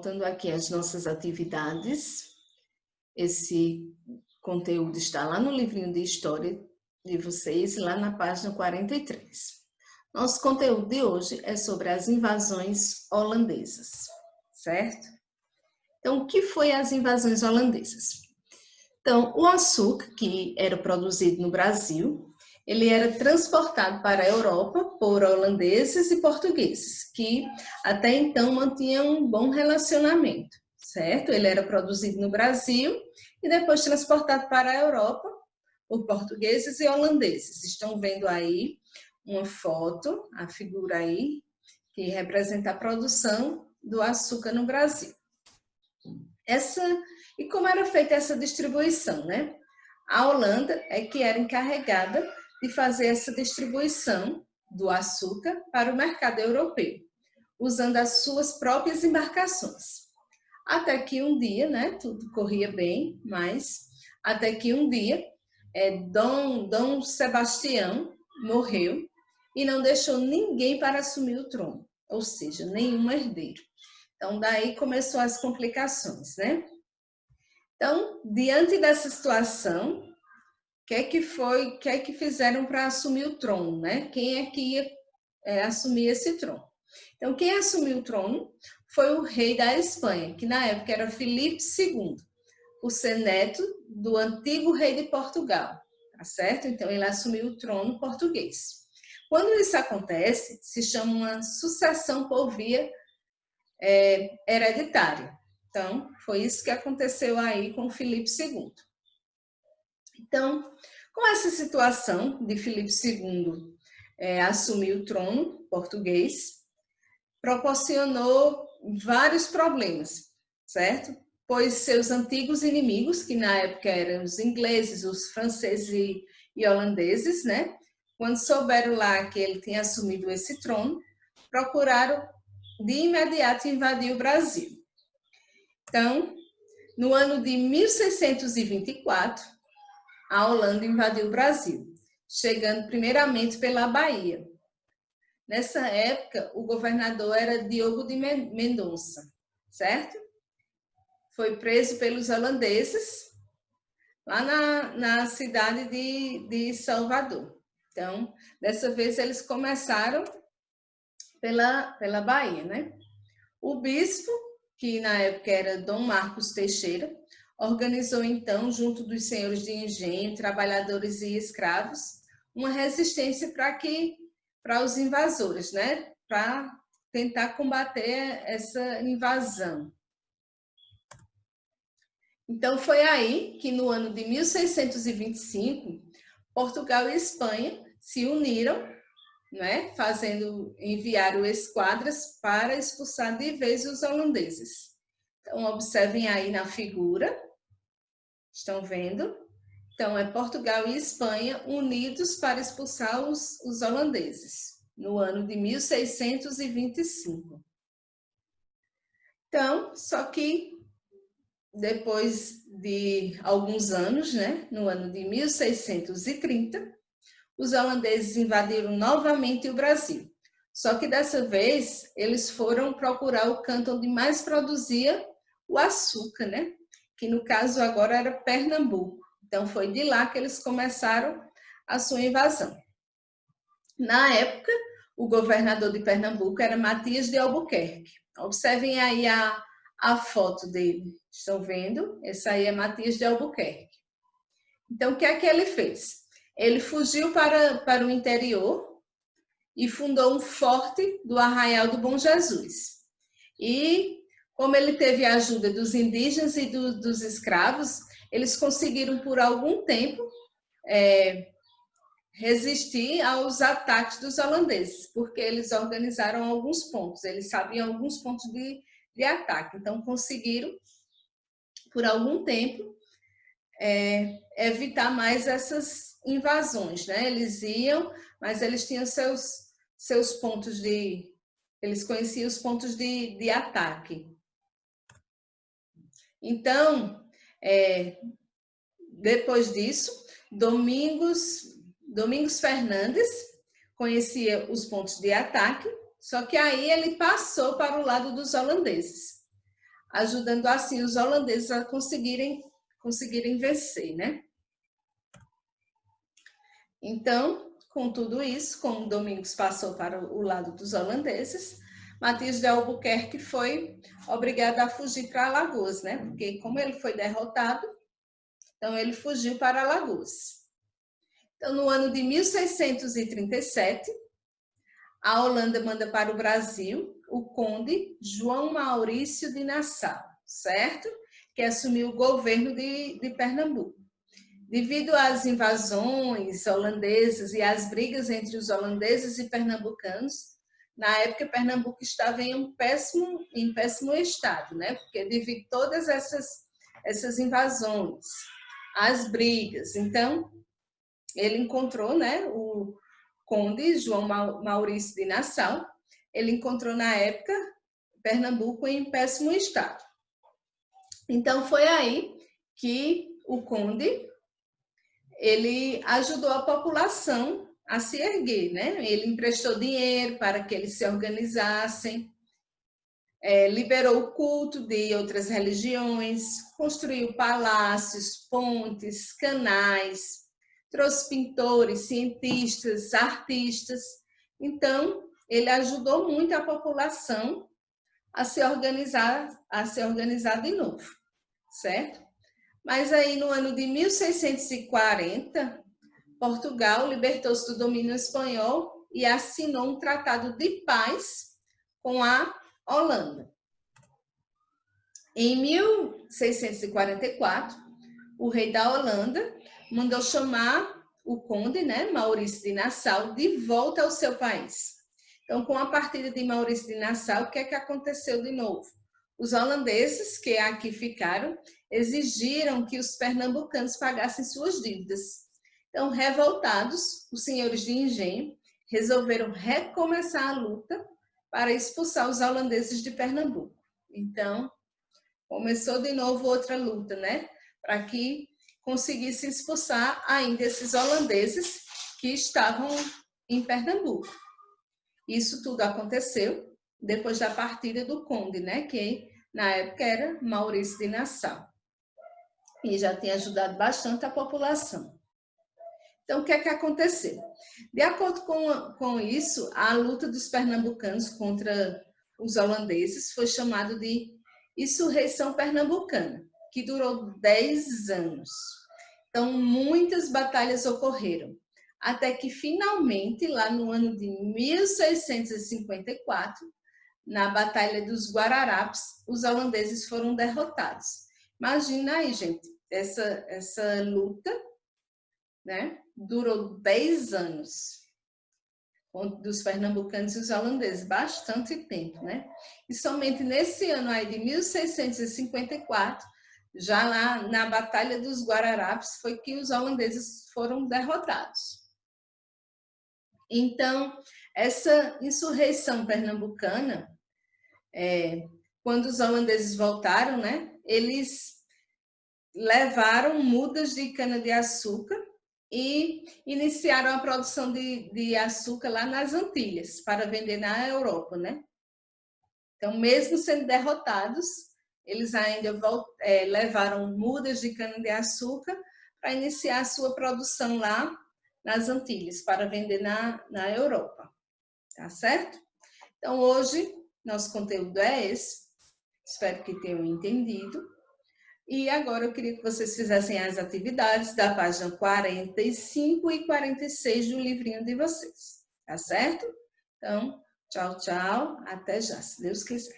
voltando aqui às nossas atividades. Esse conteúdo está lá no livrinho de história de vocês, lá na página 43. Nosso conteúdo de hoje é sobre as invasões holandesas, certo? Então, o que foi as invasões holandesas? Então, o açúcar que era produzido no Brasil, ele era transportado para a Europa por holandeses e portugueses, que até então mantinham um bom relacionamento, certo? Ele era produzido no Brasil e depois transportado para a Europa por portugueses e holandeses. Estão vendo aí uma foto, a figura aí, que representa a produção do açúcar no Brasil. E como era feita essa distribuição, né? A Holanda é que era encarregada de fazer essa distribuição do açúcar para o mercado europeu, usando as suas próprias embarcações. Até que um dia, né, tudo corria bem, mas até que um dia, Dom Sebastião morreu e não deixou ninguém para assumir o trono, ou seja, nenhum herdeiro. Então, daí começou as complicações, né? Então, diante dessa situação, o que é que fizeram para assumir o trono, né? Quem é que ia assumir esse trono? Então, quem assumiu o trono foi o rei da Espanha, que na época era Filipe II, por ser neto do antigo rei de Portugal, tá certo? Então, ele assumiu o trono português. Quando isso acontece, se chama uma sucessão por via hereditária. Então, foi isso que aconteceu aí com Filipe II. Então, com essa situação de Filipe II assumir o trono português, proporcionou vários problemas, certo? Pois seus antigos inimigos, que na época eram os ingleses, os franceses e holandeses, né? Quando souberam lá que ele tinha assumido esse trono, procuraram de imediato invadir o Brasil. Então, no ano de 1624, a Holanda invadiu o Brasil, chegando primeiramente pela Bahia. Nessa época, o governador era Diogo de Mendonça, certo? Foi preso pelos holandeses lá na cidade de Salvador. Então, dessa vez eles começaram pela Bahia, né? O bispo, que na época era Dom Marcos Teixeira, organizou então, junto dos senhores de engenho, trabalhadores e escravos, uma resistência para os invasores, né? Para tentar combater essa invasão. Então foi aí que no ano de 1625, Portugal e Espanha se uniram, né? Enviaram esquadras para expulsar de vez os holandeses. Então observem aí na figura. Estão vendo? Então, é Portugal e Espanha unidos para expulsar os holandeses, no ano de 1625. Então, só que depois de alguns anos, né, no ano de 1630, os holandeses invadiram novamente o Brasil. Só que dessa vez, eles foram procurar o canto onde mais produzia o açúcar, né? Que no caso agora era Pernambuco. Então foi de lá que eles começaram a sua invasão. Na época, o governador de Pernambuco era Matias de Albuquerque. Observem aí a foto dele. Estão vendo? Esse aí é Matias de Albuquerque. Então, o que é que ele fez? Ele fugiu para o interior e fundou um forte do Arraial do Bom Jesus. E como ele teve a ajuda dos indígenas e dos escravos, eles conseguiram por algum tempo resistir aos ataques dos holandeses, porque eles organizaram alguns pontos, eles sabiam alguns pontos de ataque, então conseguiram por algum tempo evitar mais essas invasões, né? Eles iam, mas eles tinham seus pontos eles conheciam os pontos de ataque. Então, depois disso, Domingos Fernandes conhecia os pontos de ataque, só que aí ele passou para o lado dos holandeses. ajudando assim os holandeses a conseguirem vencer, né? Então, com tudo isso, como Domingos passou para o lado dos holandeses, Matias de Albuquerque foi obrigado a fugir para Alagoas, né? Porque como ele foi derrotado, então ele fugiu para Alagoas. Então, no ano de 1637, a Holanda manda para o Brasil o conde João Maurício de Nassau, certo? Que assumiu o governo de Pernambuco. Devido às invasões holandesas e às brigas entre os holandeses e pernambucanos, na época Pernambuco estava em péssimo estado, né? Porque devido a todas essas invasões, as brigas, então ele encontrou, né, o conde João Maurício de Nassau, ele encontrou na época Pernambuco em péssimo estado. Então foi aí que o conde ele ajudou a população a se erguer, né? Ele emprestou dinheiro para que eles se organizassem, liberou o culto de outras religiões, construiu palácios, pontes, canais, trouxe pintores, cientistas, artistas. Então, ele ajudou muito a população a se organizar de novo, certo? Mas aí no ano de 1640, Portugal libertou-se do domínio espanhol e assinou um tratado de paz com a Holanda. Em 1644, o rei da Holanda mandou chamar o conde, né, Maurício de Nassau, de volta ao seu país. Então, com a partida de Maurício de Nassau, o que é que aconteceu de novo? Os holandeses, que aqui ficaram, exigiram que os pernambucanos pagassem suas dívidas. Então, revoltados, os senhores de engenho resolveram recomeçar a luta para expulsar os holandeses de Pernambuco. Então, começou de novo outra luta, né? Para que conseguisse expulsar ainda esses holandeses que estavam em Pernambuco. Isso tudo aconteceu depois da partida do conde, né? Que na época era Maurício de Nassau. E já tinha ajudado bastante a população. Então, o que é que aconteceu? De acordo com isso, a luta dos pernambucanos contra os holandeses foi chamada de Insurreição Pernambucana, que durou 10 anos. Então, muitas batalhas ocorreram, até que finalmente, lá no ano de 1654, na Batalha dos Guararapes, os holandeses foram derrotados. Imagina aí, gente, essa luta, né, durou 10 anos dos pernambucanos e os holandeses, bastante tempo, né? E somente nesse ano aí de 1654, já lá na Batalha dos Guararapes, foi que os holandeses foram derrotados. Então, essa insurreição pernambucana, quando os holandeses voltaram, né, eles levaram mudas de cana-de-açúcar e iniciaram a produção de açúcar lá nas Antilhas, para vender na Europa, né? Então, mesmo sendo derrotados, eles ainda levaram mudas de cana-de-açúcar para iniciar a sua produção lá nas Antilhas, para vender na Europa, tá certo? Então, hoje, nosso conteúdo é esse, espero que tenham entendido. E agora eu queria que vocês fizessem as atividades da página 45 e 46 do livrinho de vocês, tá certo? Então, tchau, tchau, até já, se Deus quiser.